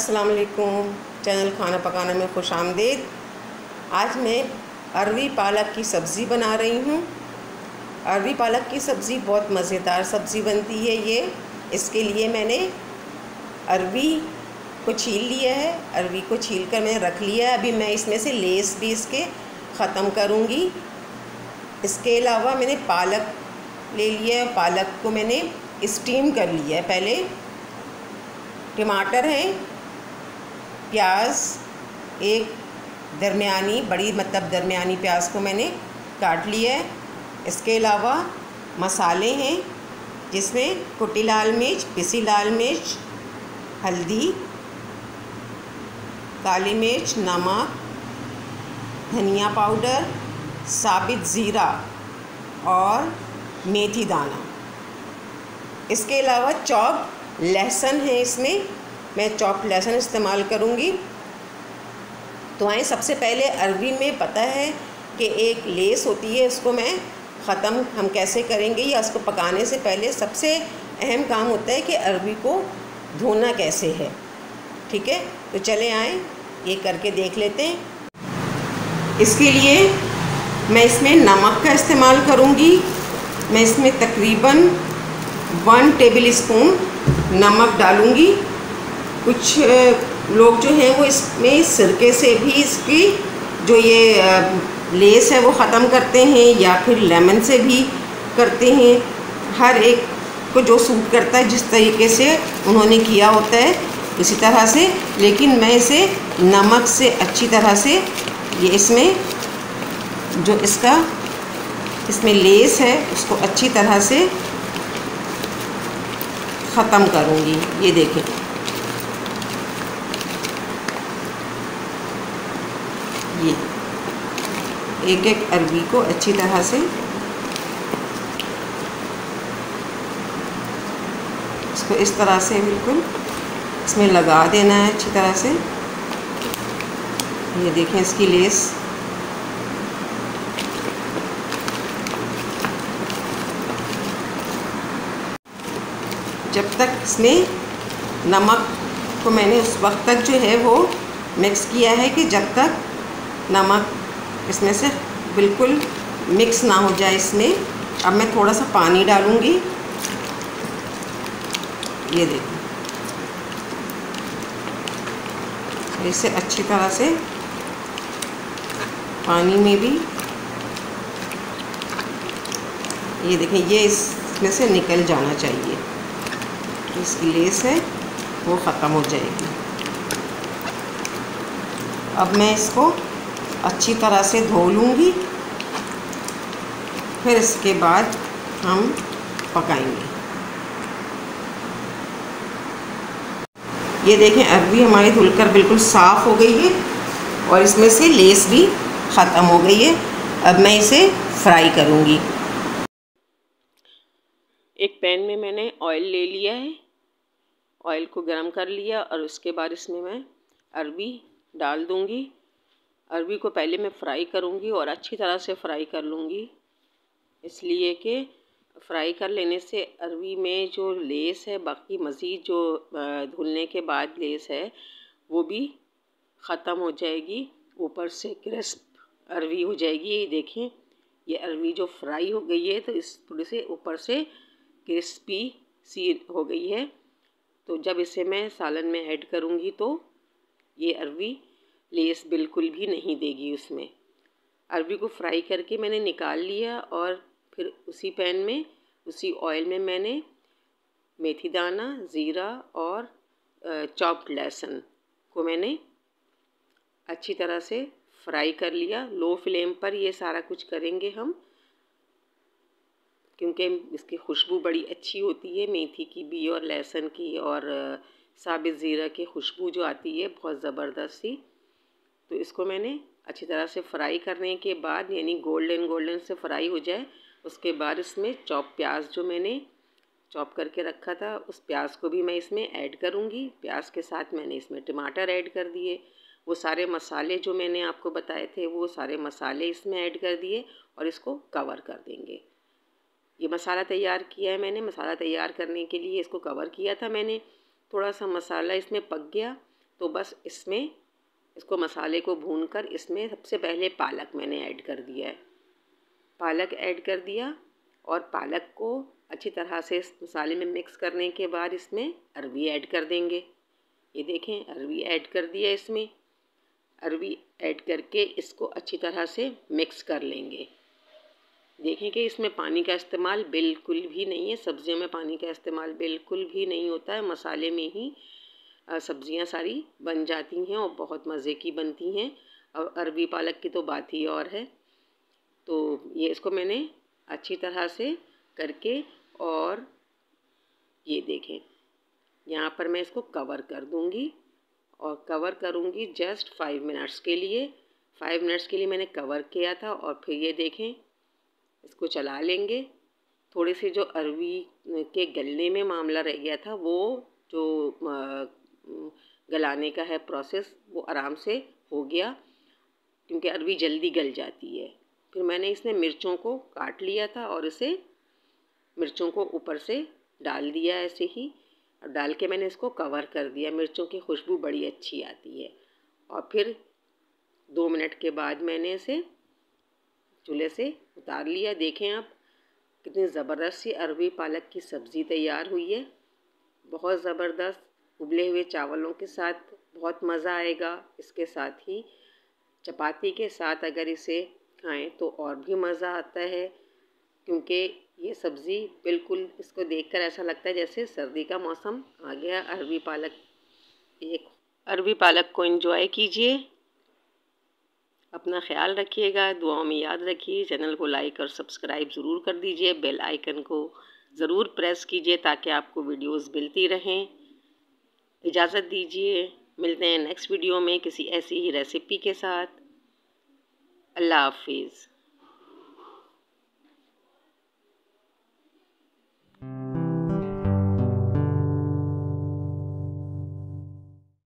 अस्सलाम वालेकुम। चैनल खाना पकाना में खुश आमदीद। आज मैं अरवी पालक की सब्ज़ी बना रही हूँ। अरवी पालक की सब्ज़ी बहुत मज़ेदार सब्ज़ी बनती है। इसके लिए मैंने अरवी को छील लिया है। अरवी को छील कर मैंने रख लिया है। अभी मैं इसमें से लेस भी इसके ख़त्म करूँगी। इसके अलावा मैंने पालक ले लिया है। पालक को मैंने स्टीम कर लिया है पहले। टमाटर है, प्याज एक दरमियानी दरमियानी प्याज को मैंने काट लिया है। इसके अलावा मसाले हैं जिसमें कुटी लाल मिर्च, पिसी लाल मिर्च, हल्दी, काली मिर्च, नमक, धनिया पाउडर, साबित ज़ीरा और मेथी दाना। इसके अलावा चॉप लहसुन है। इसमें मैं चॉप लहसुन इस्तेमाल करूँगी। तो आए सबसे पहले अरवी में पता है कि एक लेस होती है, उसको मैं ख़त्म हम कैसे करेंगे या उसको पकाने से पहले सबसे अहम काम होता है कि अरवी को धोना कैसे है। ठीक है, तो चले आए ये करके देख लेते हैं। इसके लिए मैं इसमें नमक का इस्तेमाल करूँगी। मैं इसमें तकरीबन 1 टेबल स्पून नमक डालूँगी। कुछ लोग जो हैं वो इसमें सिरके से भी इसकी जो ये लेस है वो ख़त्म करते हैं या फिर लेमन से भी करते हैं। हर एक को जो सूट करता है, जिस तरीके से उन्होंने किया होता है उसी तरह से। लेकिन मैं इसे नमक से अच्छी तरह से ये इसमें जो इसमें लेस है उसको अच्छी तरह से ख़त्म करूँगी। ये देखें, ये एक एक अरवी को अच्छी तरह से इसको इस तरह से बिल्कुल इसमें लगा देना है अच्छी तरह से। ये देखें इसकी लेस जब तक इसमें नमक को मैंने उस वक्त तक जो है वो मिक्स किया है कि जब तक नमक इसमें से बिल्कुल मिक्स ना हो जाए इसमें। अब मैं थोड़ा सा पानी डालूँगी। ये देखो, इसे अच्छी तरह से पानी में भी ये देखें, ये इसमें से निकल जाना चाहिए। इसकी लेस है वो ख़त्म हो जाएगी। अब मैं इसको अच्छी तरह से धो लूँगी, फिर इसके बाद हम पकाएंगे। ये देखें, अरवी हमारी धुलकर बिल्कुल साफ़ हो गई है और इसमें से लेस भी ख़त्म हो गई है। अब मैं इसे फ्राई करूँगी। एक पैन में मैंने ऑयल ले लिया है। ऑयल को गरम कर लिया और उसके बाद इसमें मैं अरवी डाल दूँगी। अरवी को पहले मैं फ्राई करूँगी और अच्छी तरह से फ्राई कर लूँगी, इसलिए कि फ्राई कर लेने से अरवी में जो लेस है, बाकी मज़ीद जो धुलने के बाद लेस है वो भी ख़त्म हो जाएगी। ऊपर से क्रिस्प अरवी हो जाएगी। ये देखें, ये अरवी जो फ्राई हो गई है तो इस थोड़ी से ऊपर से क्रिस्पी सी हो गई है। तो जब इसे मैं सालन में ऐड करूँगी तो ये अरवी लेस बिल्कुल भी नहीं देगी उसमें। अरवी को फ्राई करके मैंने निकाल लिया और फिर उसी पैन में, उसी ऑयल में मैंने मेथी दाना, ज़ीरा और चॉप्ड लहसुन को मैंने अच्छी तरह से फ्राई कर लिया। लो फ्लेम पर ये सारा कुछ करेंगे हम, क्योंकि इसकी खुशबू बड़ी अच्छी होती है, मेथी की भी और लहसुन की और साबित ज़ीरा की खुशबू जो आती है बहुत ज़बरदस्त सी। तो इसको मैंने अच्छी तरह से फ्राई करने के बाद, यानी गोल्डन से फ्राई हो जाए, उसके बाद इसमें चॉप प्याज जो मैंने चॉप करके रखा था उस प्याज को भी मैं इसमें ऐड करूँगी। प्याज के साथ मैंने इसमें टमाटर ऐड कर दिए। वो सारे मसाले जो मैंने आपको बताए थे वो सारे मसाले इसमें ऐड कर दिए और इसको कवर कर देंगे। ये मसाला तैयार किया है मैंने। मसाला तैयार करने के लिए इसको कवर किया था मैंने। थोड़ा सा मसाला इसमें पक गया तो बस इसमें इसको मसाले को भूनकर इसमें सबसे पहले पालक मैंने ऐड कर दिया है। पालक ऐड कर दिया और पालक को अच्छी तरह से इस मसाले में मिक्स करने के बाद इसमें अरवी ऐड कर देंगे। ये देखें, अरवी ऐड कर दिया इसमें। अरवी ऐड करके इसको अच्छी तरह से मिक्स कर लेंगे। देखें कि इसमें पानी का इस्तेमाल बिल्कुल भी नहीं है, सब्जियों में पानी का इस्तेमाल बिल्कुल भी नहीं होता है। मसाले में ही सब्जियां सारी बन जाती हैं और बहुत मज़े की बनती हैं। और अरवी पालक की तो बात ही और है। तो ये इसको मैंने अच्छी तरह से करके और ये देखें, यहाँ पर मैं इसको कवर कर दूँगी और कवर करूँगी जस्ट 5 मिनट्स के लिए। 5 मिनट्स के लिए मैंने कवर किया था और फिर ये देखें, इसको चला लेंगे। थोड़ी सी जो अरवी के गलने में मामला रह गया था, वो जो गलाने का है प्रोसेस, वो आराम से हो गया, क्योंकि अरवी जल्दी गल जाती है। फिर मैंने इसमें मिर्चों को काट लिया था और इसे मिर्चों को ऊपर से डाल दिया ऐसे ही, और डाल के मैंने इसको कवर कर दिया। मिर्चों की खुशबू बड़ी अच्छी आती है। और फिर 2 मिनट के बाद मैंने इसे चूल्हे से उतार लिया। देखें आप, कितनी ज़बरदस्त सी अरवी पालक की सब्ज़ी तैयार हुई है। बहुत ज़बरदस्त, उबले हुए चावलों के साथ बहुत मज़ा आएगा। इसके साथ ही चपाती के साथ अगर इसे खाएं तो और भी मज़ा आता है, क्योंकि ये सब्ज़ी बिल्कुल, इसको देखकर ऐसा लगता है जैसे सर्दी का मौसम आ गया। अरवी पालक को एंजॉय कीजिए। अपना ख्याल रखिएगा, दुआओं में याद रखिए। चैनल को लाइक और सब्सक्राइब ज़रूर कर दीजिए। बेल आइकन को ज़रूर प्रेस कीजिए ताकि आपको वीडियोस मिलती रहें। इजाज़त दीजिए, मिलते हैं नेक्स्ट वीडियो में किसी ऐसी ही रेसिपी के साथ। अल्लाह हाफिज़।